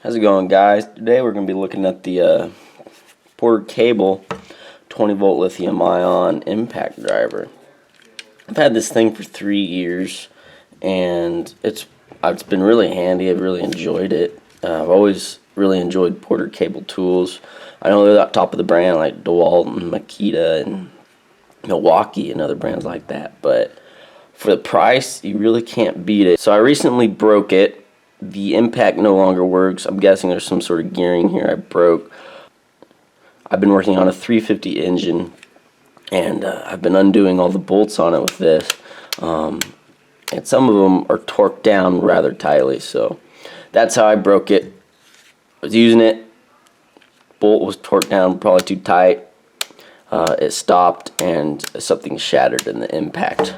How's it going, guys? Today we're going to be looking at the Porter Cable 20 volt lithium ion impact driver. I've had this thing for 3 years and it's been really handy. I've really enjoyed it. I've always really enjoyed Porter Cable tools. I know they're at top of the brand like DeWalt and Makita and Milwaukee and other brands like that, but for the price you really can't beat it. So I recently broke it. The impact no longer works. I'm guessing there's some sort of gearing here I broke. I've been working on a 350 engine and I've been undoing all the bolts on it with this, and some of them are torqued down rather tightly, so that's how I broke it. I was using it, bolt was torqued down probably too tight. It stopped and something shattered in the impact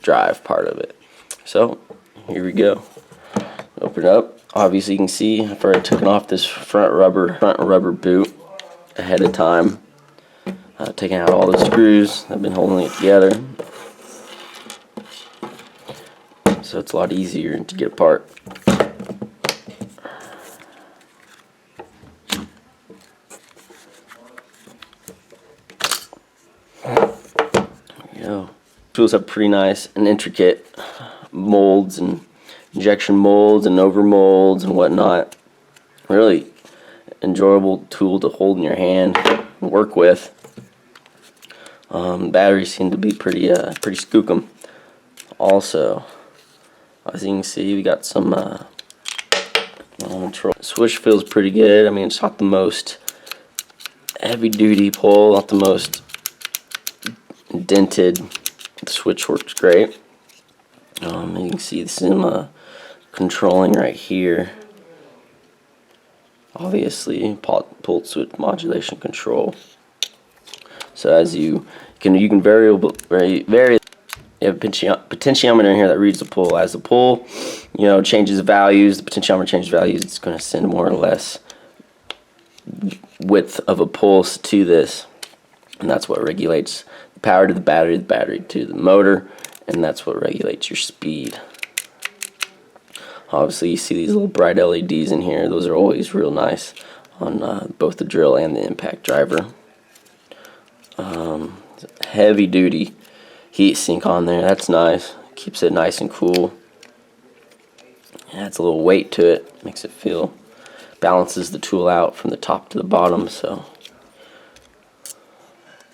drive part of it. So here we go. Open it up. Obviously you can see I've already taken off this front rubber boot ahead of time, taking out all the screws that have been holding it together, so it's a lot easier to get apart. There we go. Tools have pretty nice and intricate molds and injection molds and over molds and whatnot. Really enjoyable tool to hold in your hand and work with. Batteries seem to be pretty skookum. Also, as you can see, we got some control. Switch feels pretty good. I mean, it's not the most heavy duty pull, not the most dented. The switch works great. You can see this is controlling right here. Obviously, pulse width modulation control. So as you can vary. You have a potentiometer in here that reads the pull. As the pull, changes values, the potentiometer changes values. It's going to send more or less width of a pulse to this, and that's what regulates the power to the battery to the motor, and that's what regulates your speed. Obviously you see these little bright LEDs in here. Those are always real nice on both the drill and the impact driver. Heavy duty heat sink on there. That's nice. Keeps it nice and cool. Adds a little weight to it. Makes it feel, balances the tool out from the top to the bottom, so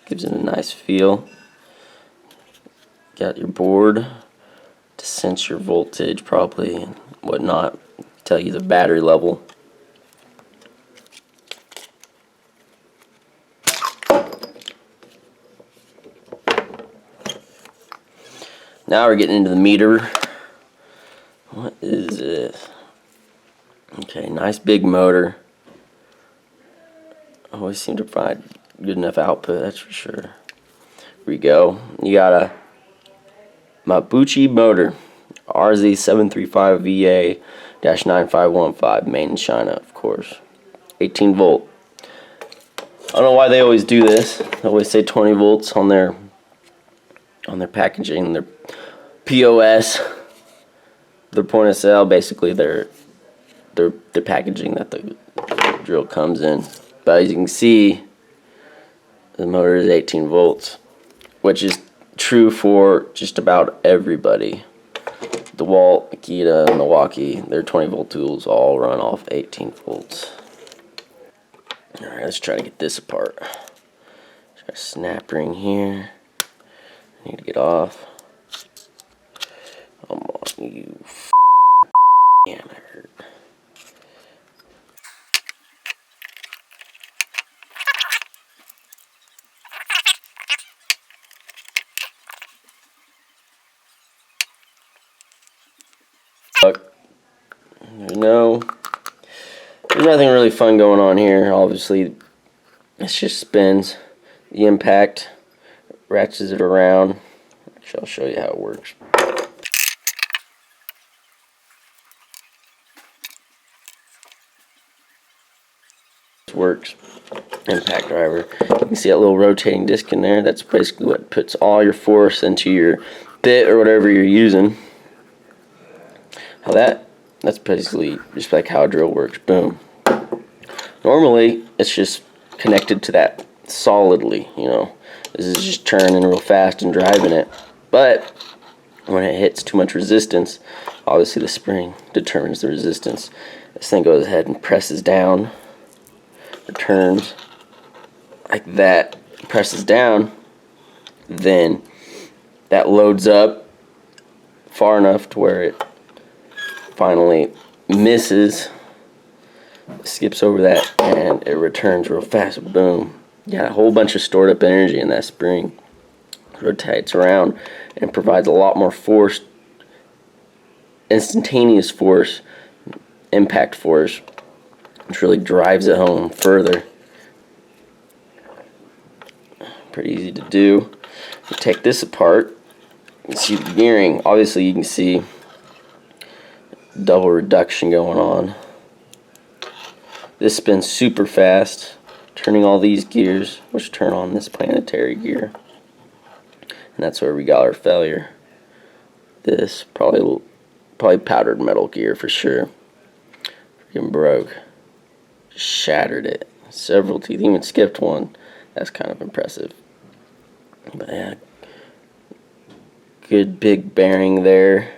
gives it a nice feel. Got your board to sense your voltage probably and whatnot, tell you the battery level. Now we're getting into the meter. What is this? Okay, nice big motor. Always seem to provide good enough output, that's for sure. Here we go. You got a Mabuchi motor, RZ735VA-9515, made in China, of course. 18 volt. I don't know why they always do this. They always say 20 volts on their packaging, their POS, their point of sale. Basically, their packaging that the drill comes in. But as you can see, the motor is 18 volts, which is true for just about everybody. DeWalt, Makita, Milwaukee, their 20 volt tools all run off 18 volts. Alright, let's try to get this apart. Got a snap ring here. I need to get off. Come on, you damn, that hurt. There's nothing really fun going on here. Obviously, it just spins. The impact ratchets it around. Actually, I'll show you how it works. This works. Impact driver. You can see that little rotating disc in there. That's basically what puts all your force into your bit or whatever you're using. How that's basically just like how a drill works. Boom. Normally, it's just connected to that solidly, you know. This is just turning real fast and driving it. But when it hits too much resistance, obviously the spring determines the resistance. This thing goes ahead and presses down, returns like that, presses down, then that loads up far enough to where it finally misses, skips over that, and it returns real fast. Boom. You got a whole bunch of stored up energy in that spring. Rotates around and provides a lot more force, instantaneous force, impact force, which really drives it home further. Pretty easy to do. You take this apart, you see the gearing. Obviously you can see double reduction going on. This spins super fast, turning all these gears, which turn on this planetary gear. And that's where we got our failure. This probably powdered metal gear for sure. Freaking broke. Shattered it. Several teeth, even skipped one. That's kind of impressive. But yeah, good big bearing there.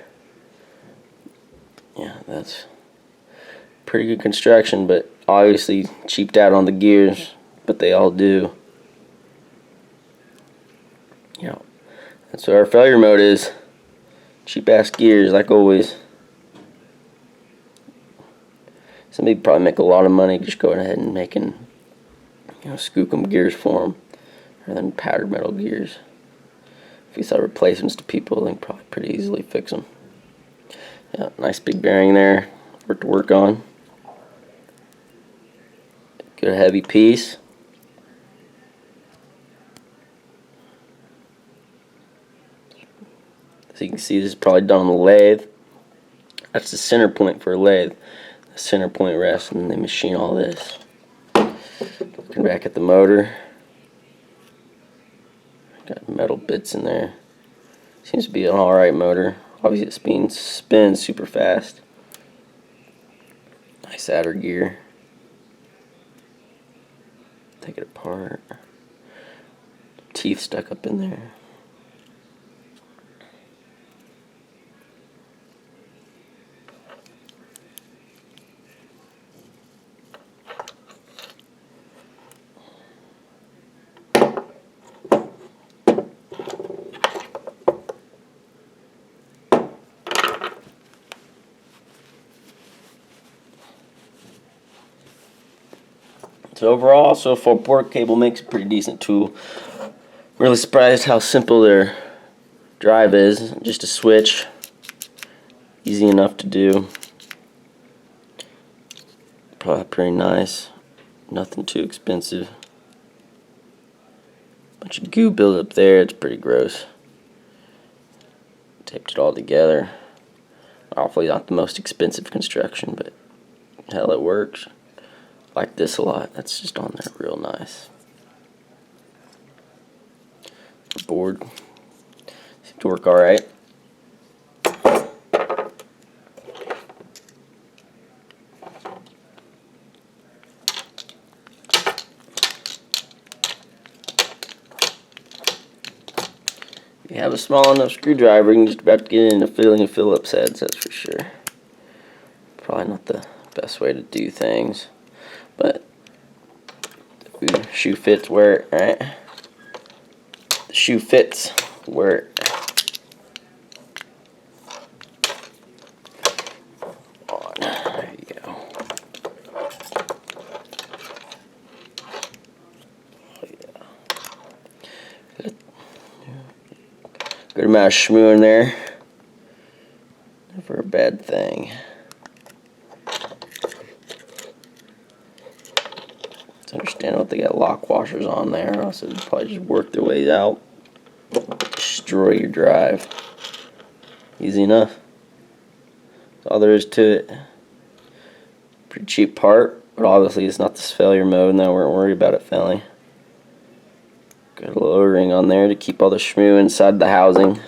Yeah, that's pretty good construction, but obviously cheaped out on the gears, but they all do. You know, that's what our failure mode is. Cheap ass gears, like always. Somebody probably make a lot of money just going ahead and making, you know, skookum gears for them, rather than powdered metal gears. If you saw replacements to people, they can probably pretty easily fix them. Yeah, nice big bearing there, to work on. Good heavy piece. So you can see this is probably done on the lathe. That's the center point for a lathe. The center point rests, and then they machine all this. Looking back at the motor, got metal bits in there. Seems to be an alright motor. Obviously it spins super fast. Nice adder gear. Take it apart. Teeth stuck up in there. So overall, so far, port cable makes a pretty decent tool. Really surprised how simple their drive is. Just a switch, easy enough to do. Probably pretty nice. Nothing too expensive. Bunch of goo built up there. It's pretty gross. Taped it all together. Awfully not the most expensive construction, but hell, it works. Like this a lot. That's just on there real nice. The board seems to work alright. If you have a small enough screwdriver, you can just about get into filling a Phillips heads, that's for sure. Probably not the best way to do things. But the shoe fits where it, right? The shoe fits where it. On. There you go. Oh, yeah. Good amount of schmoo in there. Never a bad thing. Understand what they got lock washers on there, else it'd probably just work their way out. Destroy your drive. Easy enough. That's all there is to it. Pretty cheap part, but obviously it's not this failure mode, and I weren't worried about it failing. Got a little O-ring on there to keep all the schmoo inside the housing.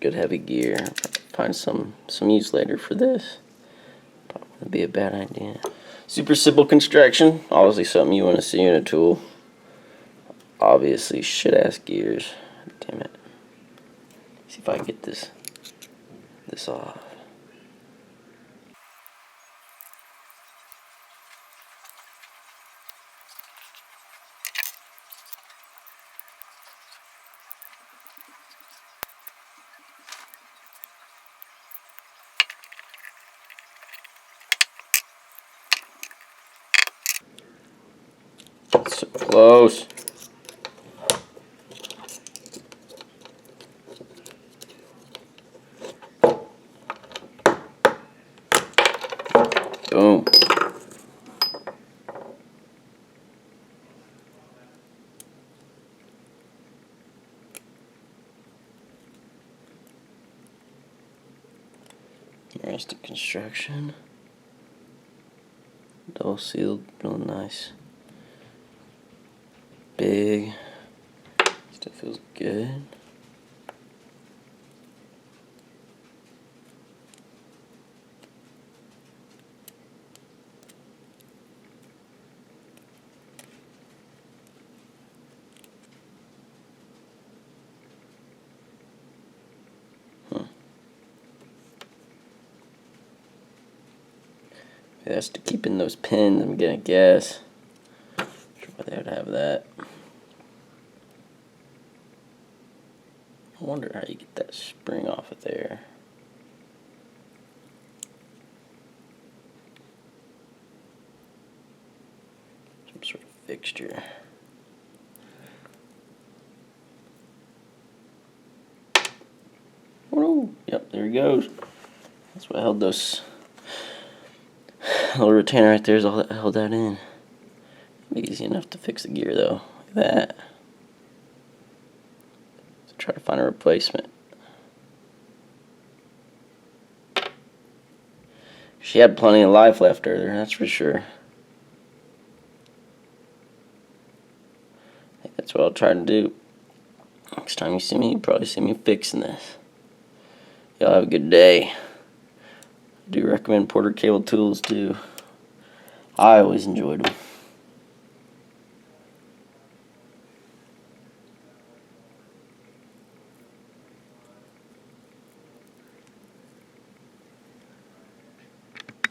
good heavy gear. Find some use later for this. Probably wouldn't be a bad idea. Super simple construction. Obviously something you want to see in a tool. Obviously shit ass gears. Damn it. See if I can get this off. So close. Boom. There's the construction. Double sealed, real nice. Big. Still feels good. That's to keep in those pins, I'm gonna guess. Not sure why they would have that. I wonder how you get that spring off of there. Some sort of fixture. Woo! Yep, there he goes. That's what held those. Little retainer right there is all that held that in. Easy enough to fix the gear though. Like that. So try to find a replacement. She had plenty of life left earlier, that's for sure. I think that's what I'll try to do. Next time you see me, you'll probably see me fixing this. Y'all have a good day. I do recommend Porter Cable tools too. I always enjoyed them.